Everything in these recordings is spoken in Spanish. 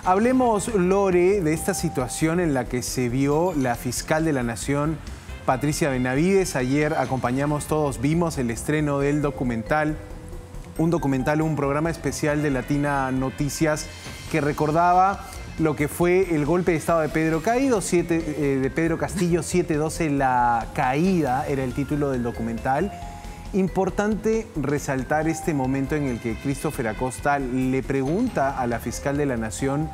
Hablemos, Lore, de esta situación en la que se vio la fiscal de la Nación, Patricia Benavides. Ayer acompañamos todos, vimos el estreno del documental, un programa especial de Latina Noticias que recordaba lo que fue el golpe de Estado de Pedro Castillo, 7/12, la caída, era el título del documental. Importante resaltar este momento en el que Christopher Acosta le pregunta a la fiscal de la Nación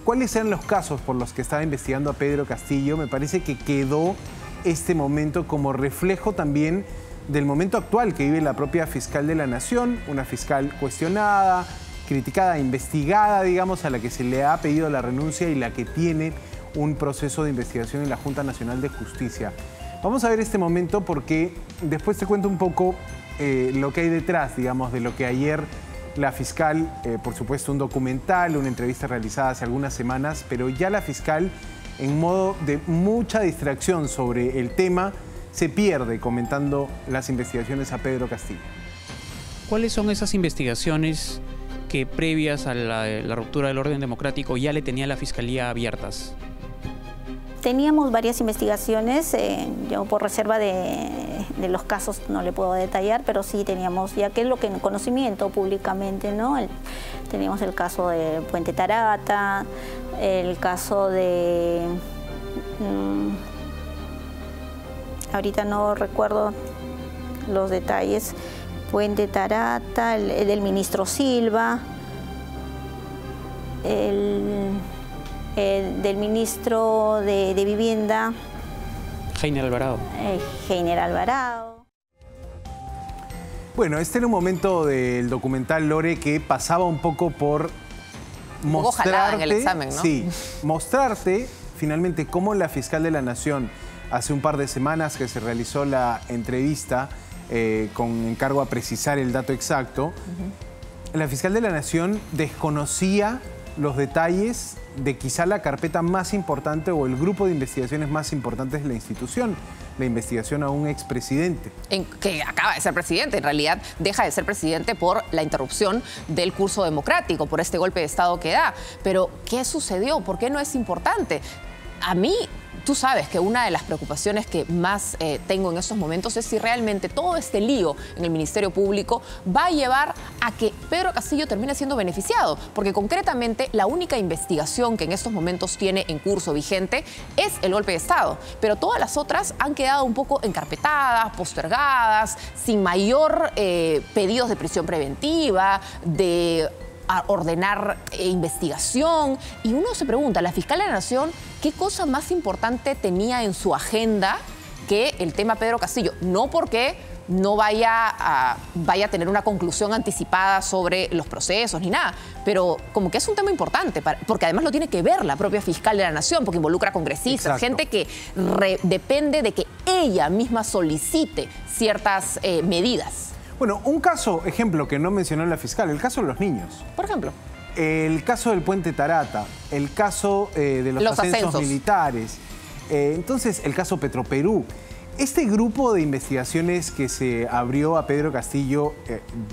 cuáles eran los casos por los que estaba investigando a Pedro Castillo. Me parece que quedó este momento como reflejo también del momento actual que vive la propia fiscal de la Nación, una fiscal cuestionada, criticada, investigada, digamos, a la que se le ha pedido la renuncia y la que tiene un proceso de investigación en la Junta Nacional de Justicia. Vamos a ver este momento porque después te cuento un poco lo que hay detrás, digamos, de lo que ayer la fiscal, por supuesto un documental, una entrevista realizada hace algunas semanas, pero ya la fiscal, en modo de mucha distracción sobre el tema, se pierde comentando las investigaciones a Pedro Castillo. ¿Cuáles son esas investigaciones que previas a la ruptura del orden democrático ya le tenía la Fiscalía abiertas? Teníamos varias investigaciones, yo por reserva de los casos no le puedo detallar, pero sí teníamos, ya que es lo que en conocimiento públicamente, ¿no? Teníamos el caso de Puente Tarata, el caso de... ahorita no recuerdo los detalles, Puente Tarata, el del ministro Silva, el del ministro de Vivienda, Heiner Alvarado. Heiner Alvarado. Bueno, este era un momento del documental, Lore, que pasaba un poco por mostrarte, en el examen, ¿no? Sí, mostrarte finalmente cómo la fiscal de la Nación, hace un par de semanas que se realizó la entrevista con encargo a precisar el dato exacto, la fiscal de la Nación desconocía los detalles de quizá la carpeta más importante o el grupo de investigaciones más importantes de la institución, la investigación a un expresidente. Que acaba de ser presidente, en realidad deja de ser presidente por la interrupción del curso democrático, por este golpe de Estado que da. Pero, ¿qué sucedió? ¿Por qué no es importante? A mí, tú sabes que una de las preocupaciones que más tengo en estos momentos es si realmente todo este lío en el Ministerio Público va a llevar a que Pedro Castillo termine siendo beneficiado, porque concretamente la única investigación que en estos momentos tiene en curso vigente es el golpe de Estado, pero todas las otras han quedado un poco encarpetadas, postergadas, sin mayor pedidos de prisión preventiva, de ordenar investigación, y uno se pregunta, la fiscal de la Nación, ¿qué cosa más importante tenía en su agenda que el tema Pedro Castillo? No porque no vaya a tener una conclusión anticipada sobre los procesos ni nada, pero como que es un tema importante, porque además lo tiene que ver la propia fiscal de la Nación, porque involucra a congresistas, gente que depende de que ella misma solicite ciertas medidas. Bueno, un caso, ejemplo, que no mencionó la fiscal, el caso de los niños. Por ejemplo. El caso del Puente Tarata, el caso de los ascensos militares, entonces el caso Petroperú. Este grupo de investigaciones que se abrió a Pedro Castillo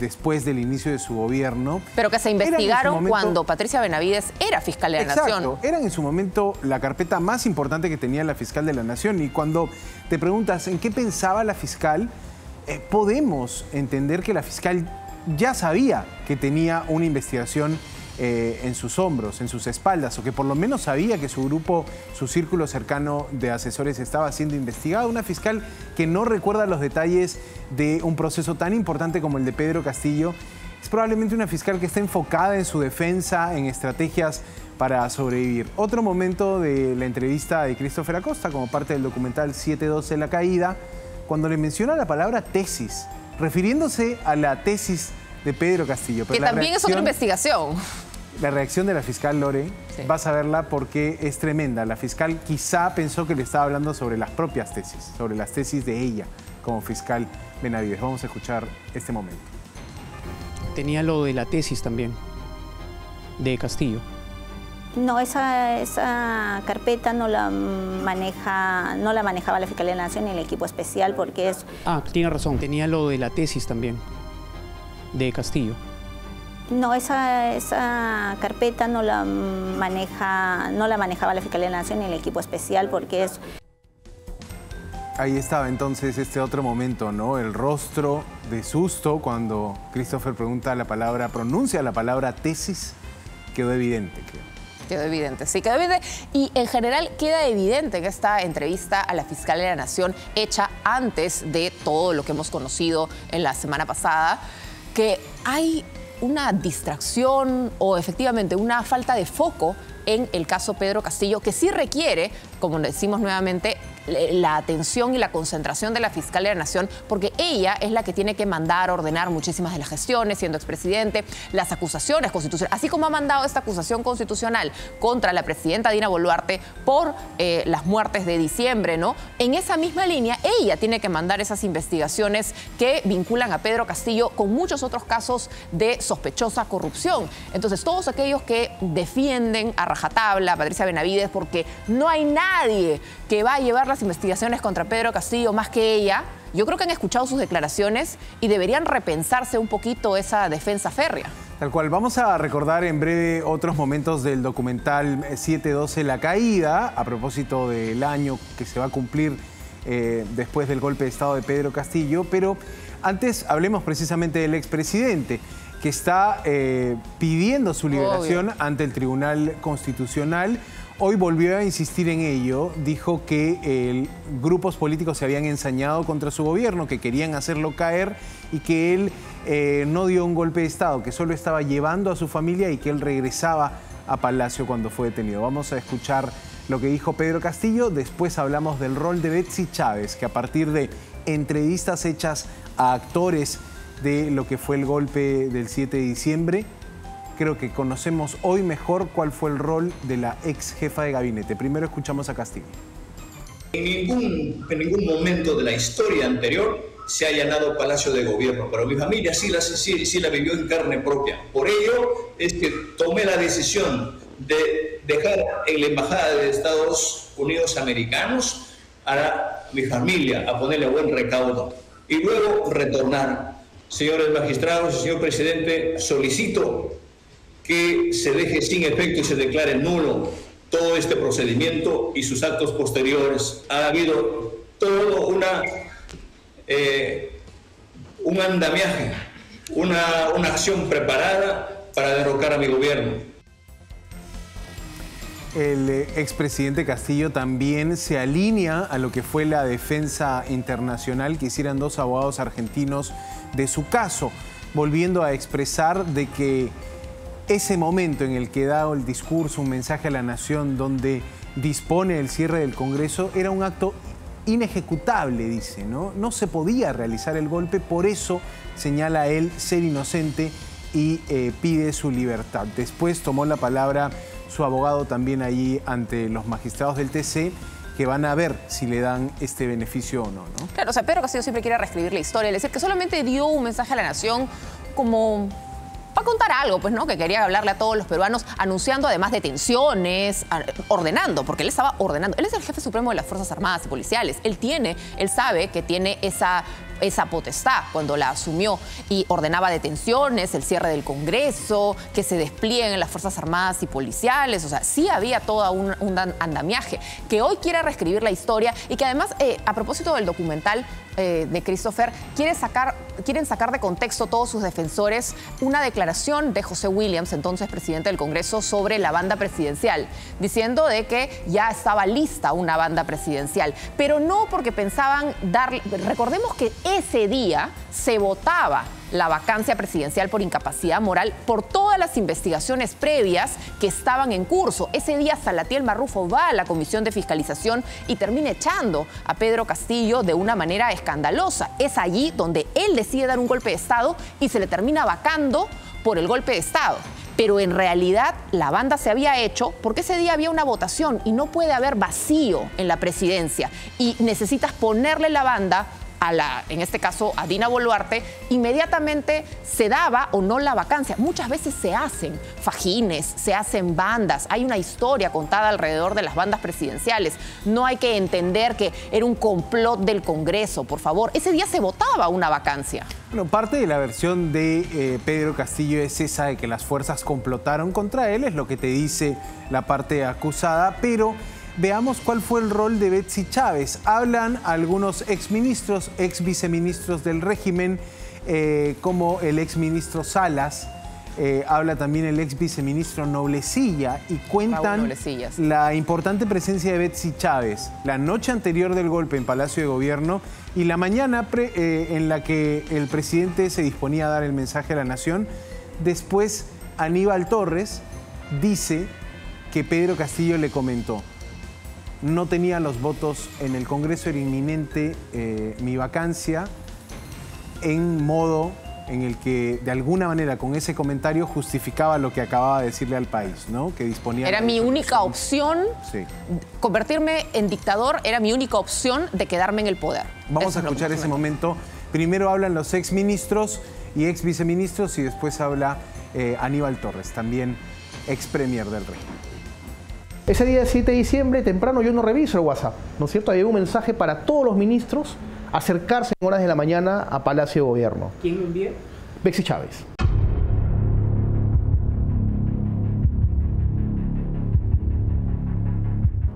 después del inicio de su gobierno... Pero que se investigaron cuando Patricia Benavides era fiscal de la Nación. Exacto, eran en su momento la carpeta más importante que tenía la fiscal de la Nación. Y cuando te preguntas en qué pensaba la fiscal, podemos entender que la fiscal ya sabía que tenía una investigación en sus hombros, en sus espaldas, o que por lo menos sabía que su grupo, su círculo cercano de asesores estaba siendo investigado. Una fiscal que no recuerda los detalles de un proceso tan importante como el de Pedro Castillo. Es probablemente una fiscal que está enfocada en su defensa, en estrategias para sobrevivir. Otro momento de la entrevista de Christopher Acosta como parte del documental 7/12, la caída, cuando le menciona la palabra tesis, refiriéndose a la tesis de Pedro Castillo. Pero que también es otra investigación. La reacción de la fiscal, Lore, sí, vas a verla porque es tremenda. La fiscal quizá pensó que le estaba hablando sobre las propias tesis, sobre las tesis de ella como fiscal Benavides. Vamos a escuchar este momento. Tenía lo de la tesis también, de Castillo. No, esa carpeta no la manejaba la Fiscalía de la Nación ni el equipo especial, porque es... Ah, tiene razón, tenía lo de la tesis también, de Castillo. No, esa carpeta no la manejaba la Fiscalía de la Nación ni el equipo especial, porque es... Ahí estaba entonces este otro momento, ¿no? El rostro de susto cuando Christopher pronuncia la palabra tesis, quedó evidente, creo. Quedó evidente, sí, quedó evidente. Y en general queda evidente en esta entrevista a la Fiscalía de la Nación, hecha antes de todo lo que hemos conocido en la semana pasada, que hay una distracción o efectivamente una falta de foco en el caso Pedro Castillo, que sí requiere, como decimos nuevamente, la atención y la concentración de la Fiscalía de la Nación, porque ella es la que tiene que mandar, ordenar muchísimas de las gestiones, siendo expresidente, las acusaciones constitucionales, así como ha mandado esta acusación constitucional contra la presidenta Dina Boluarte por las muertes de diciembre, ¿no? En esa misma línea, ella tiene que mandar esas investigaciones que vinculan a Pedro Castillo con muchos otros casos de sospechosa corrupción. Entonces, todos aquellos que defienden a rajatabla a Patricia Benavides porque no hay nadie que va a llevar las investigaciones contra Pedro Castillo más que ella, yo creo que han escuchado sus declaraciones y deberían repensarse un poquito esa defensa férrea. Tal cual. Vamos a recordar en breve otros momentos del documental 7/12 La Caída, a propósito del año que se va a cumplir después del golpe de Estado de Pedro Castillo, pero antes hablemos precisamente del expresidente, que está pidiendo su liberación ante el Tribunal Constitucional. Hoy volvió a insistir en ello, dijo que grupos políticos se habían ensañado contra su gobierno, que querían hacerlo caer y que él no dio un golpe de Estado, que solo estaba llevando a su familia y que él regresaba a Palacio cuando fue detenido. Vamos a escuchar lo que dijo Pedro Castillo, después hablamos del rol de Betsy Chávez, que a partir de entrevistas hechas a actores de lo que fue el golpe del 7 de diciembre, creo que conocemos hoy mejor cuál fue el rol de la ex jefa de gabinete. Primero escuchamos a Castillo. En ningún momento de la historia anterior se ha allanado Palacio de Gobierno, pero mi familia sí la vivió en carne propia. Por ello es que tomé la decisión de dejar en la Embajada de Estados Unidos Americanos a mi familia a ponerle buen recaudo y luego retornar. Señores magistrados y señor presidente, solicito que se deje sin efecto y se declare nulo todo este procedimiento y sus actos posteriores. Ha habido todo un andamiaje, una acción preparada para derrocar a mi gobierno. El expresidente Castillo también se alinea a lo que fue la defensa internacional que hicieron dos abogados argentinos de su caso, volviendo a expresar de que ese momento en el que da el discurso, un mensaje a la nación donde dispone el cierre del Congreso, era un acto inejecutable, dice, ¿no? No se podía realizar el golpe, por eso señala él ser inocente y pide su libertad. Después tomó la palabra su abogado también allí ante los magistrados del TC, que van a ver si le dan este beneficio o no, ¿no? Claro, o sea, Pedro Castillo siempre quiere reescribir la historia, es decir, que solamente dio un mensaje a la nación como para contar algo, pues, ¿no? Que quería hablarle a todos los peruanos, anunciando además detenciones, ordenando, porque él estaba ordenando. Él es el jefe supremo de las Fuerzas Armadas y Policiales. Él sabe que tiene esa potestad cuando la asumió y ordenaba detenciones, el cierre del Congreso, que se desplieguen las Fuerzas Armadas y Policiales. O sea, sí había todo un andamiaje que hoy quiere reescribir la historia y que además, a propósito del documental de Christopher, quieren sacar de contexto todos sus defensores una declaración de José Williams, entonces presidente del Congreso, sobre la banda presidencial, diciendo de que ya estaba lista una banda presidencial, pero no porque pensaban darle... Recordemos que ese día se votaba la vacancia presidencial por incapacidad moral por todas las investigaciones previas que estaban en curso. Ese día Salatiel Marrufo va a la Comisión de Fiscalización y termina echando a Pedro Castillo de una manera escandalosa. Es allí donde él decide dar un golpe de Estado y se le termina vacando por el golpe de Estado. Pero en realidad la banda se había hecho porque ese día había una votación y no puede haber vacío en la presidencia y necesitas ponerle la banda en este caso a Dina Boluarte, inmediatamente se daba o no la vacancia. Muchas veces se hacen fajines, se hacen bandas, hay una historia contada alrededor de las bandas presidenciales. No hay que entender que era un complot del Congreso, por favor. Ese día se votaba una vacancia. Bueno, parte de la versión de Pedro Castillo es esa de que las fuerzas complotaron contra él, es lo que te dice la parte acusada, pero veamos cuál fue el rol de Betsy Chávez. Hablan algunos exministros, ex viceministros del régimen, como el exministro Salas, habla también el ex viceministro Noblecilla, y cuentan la importante presencia de Betsy Chávez la noche anterior del golpe en Palacio de Gobierno y la mañana en la que el presidente se disponía a dar el mensaje a la nación. Después Aníbal Torres dice que Pedro Castillo le comentó: no tenía los votos en el Congreso, era inminente mi vacancia, en modo en el que de alguna manera con ese comentario justificaba lo que acababa de decirle al país, ¿no? Que disponía... Era mi única opción, sí. Convertirme en dictador era mi única opción de quedarme en el poder. Vamos a escuchar ese momento. Primero hablan los exministros y ex viceministros y después habla Aníbal Torres, también ex premier del régimen. Ese día 7 de diciembre, temprano, yo no reviso el WhatsApp, ¿no es cierto? Había un mensaje para todos los ministros acercarse en horas de la mañana a Palacio de Gobierno. ¿Quién lo envía? Betsy Chávez.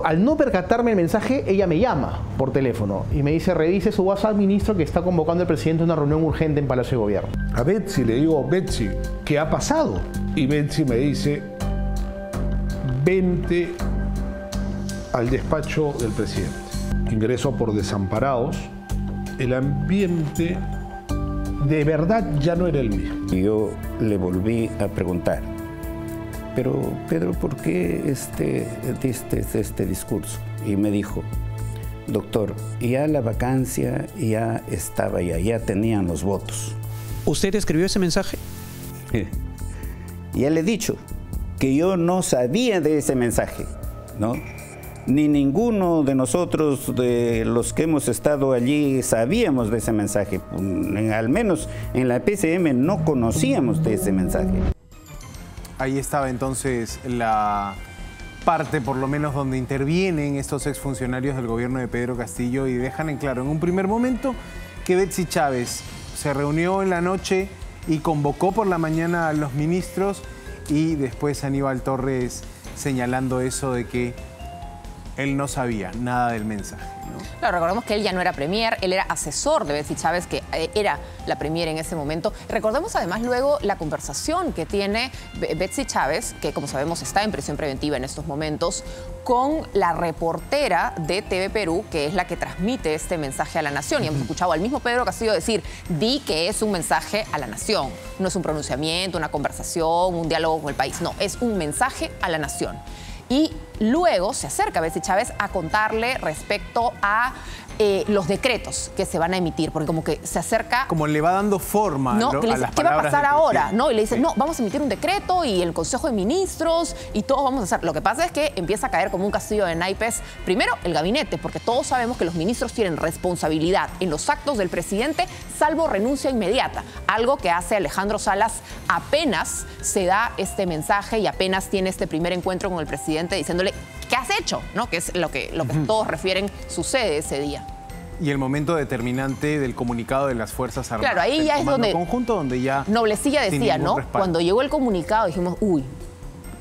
Al no percatarme el mensaje, ella me llama por teléfono y me dice: revise su WhatsApp, ministro, que está convocando el presidente a una reunión urgente en Palacio de Gobierno. A Betsy le digo: Betsy, ¿qué ha pasado? Y Betsy me dice: vente al despacho del presidente. Ingreso por Desamparados. El ambiente de verdad ya no era el mismo. Y yo le volví a preguntar: pero Pedro, ¿por qué diste este discurso? Y me dijo: doctor, ya la vacancia ya estaba, ya tenían los votos. ¿Usted escribió ese mensaje? Ya le he dicho que yo no sabía de ese mensaje, ¿no? Ni ninguno de nosotros, de los que hemos estado allí, sabíamos de ese mensaje. Al menos en la PCM no conocíamos de ese mensaje. Ahí estaba entonces la parte, por lo menos, donde intervienen estos exfuncionarios del gobierno de Pedro Castillo y dejan en claro en un primer momento que Betsy Chávez se reunió en la noche y convocó por la mañana a los ministros, y después Aníbal Torres señalando eso de que él no sabía nada del mensaje, ¿no? Claro, recordemos que él ya no era premier, él era asesor de Betsy Chávez, que era la premier en ese momento. Recordemos además luego la conversación que tiene Betsy Chávez, que como sabemos está en prisión preventiva en estos momentos, con la reportera de TV Perú, que es la que transmite este mensaje a la nación. Y hemos escuchado al mismo Pedro Castillo decir: di que es un mensaje a la nación, no es un pronunciamiento, una conversación, un diálogo con el país, no, es un mensaje a la nación. Y luego se acerca Betsy Chávez a contarle respecto a los decretos que se van a emitir, porque como que se acerca... Como le va dando forma, ¿no? a le dice, las ¿qué va a pasar ahora? ¿No? Y le dice: sí, no, vamos a emitir un decreto y el Consejo de Ministros y todos vamos a hacer. Lo que pasa es que empieza a caer como un castillo de naipes, primero, el gabinete, porque todos sabemos que los ministros tienen responsabilidad en los actos del presidente, salvo renuncia inmediata, algo que hace Alejandro Salas apenas se da este mensaje y apenas tiene este primer encuentro con el presidente diciéndole: ¿qué has hecho? ¿No? Que es lo que todos refieren sucede ese día. Y el momento determinante del comunicado de las Fuerzas Armadas. Claro, ahí ya es donde... conjunto, donde ya... Noblecilla decía, ¿no? Respaldo. Cuando llegó el comunicado dijimos: uy.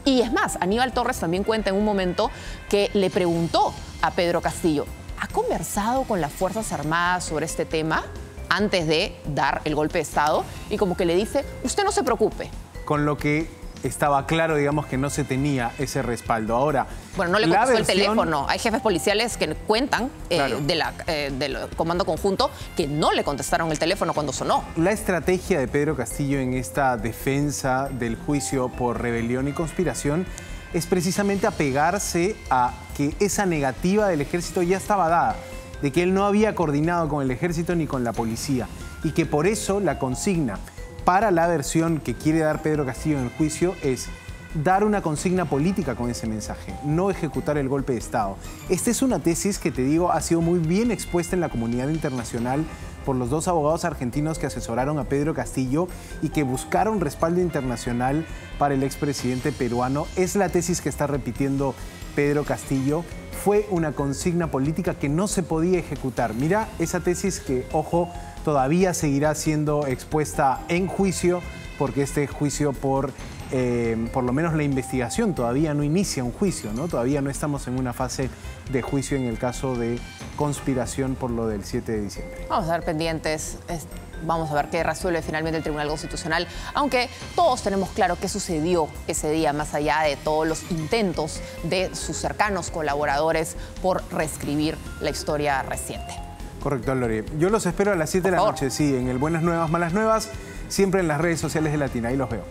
Y es más, Aníbal Torres también cuenta en un momento que le preguntó a Pedro Castillo: ¿ha conversado con las Fuerzas Armadas sobre este tema antes de dar el golpe de Estado? Y como que le dice: usted no se preocupe. Con lo que estaba claro, digamos, que no se tenía ese respaldo. Ahora, bueno, no le contestó el teléfono. Hay jefes policiales que cuentan claro, del Comando Conjunto que no le contestaron el teléfono cuando sonó. La estrategia de Pedro Castillo en esta defensa del juicio por rebelión y conspiración es precisamente apegarse a que esa negativa del ejército ya estaba dada, de que él no había coordinado con el ejército ni con la policía, y que por eso la consigna para la versión que quiere dar Pedro Castillo en el juicio es dar una consigna política con ese mensaje, no ejecutar el golpe de Estado. Esta es una tesis que, te digo, ha sido muy bien expuesta en la comunidad internacional por los 2 abogados argentinos que asesoraron a Pedro Castillo y que buscaron respaldo internacional para el expresidente peruano. Es la tesis que está repitiendo Pedro Castillo. Fue una consigna política que no se podía ejecutar. Mira esa tesis que, ojo, todavía seguirá siendo expuesta en juicio, porque este juicio por lo menos la investigación todavía no inicia un juicio, ¿no? Todavía no estamos en una fase de juicio en el caso de conspiración por lo del 7 de diciembre. Vamos a estar pendientes. Vamos a ver qué resuelve finalmente el Tribunal Constitucional, aunque todos tenemos claro qué sucedió ese día, más allá de todos los intentos de sus cercanos colaboradores por reescribir la historia reciente. Correcto, Lore. Yo los espero a las 7 de la noche, sí, en el Buenas Nuevas, Malas Nuevas, siempre en las redes sociales de Latina. Ahí los veo.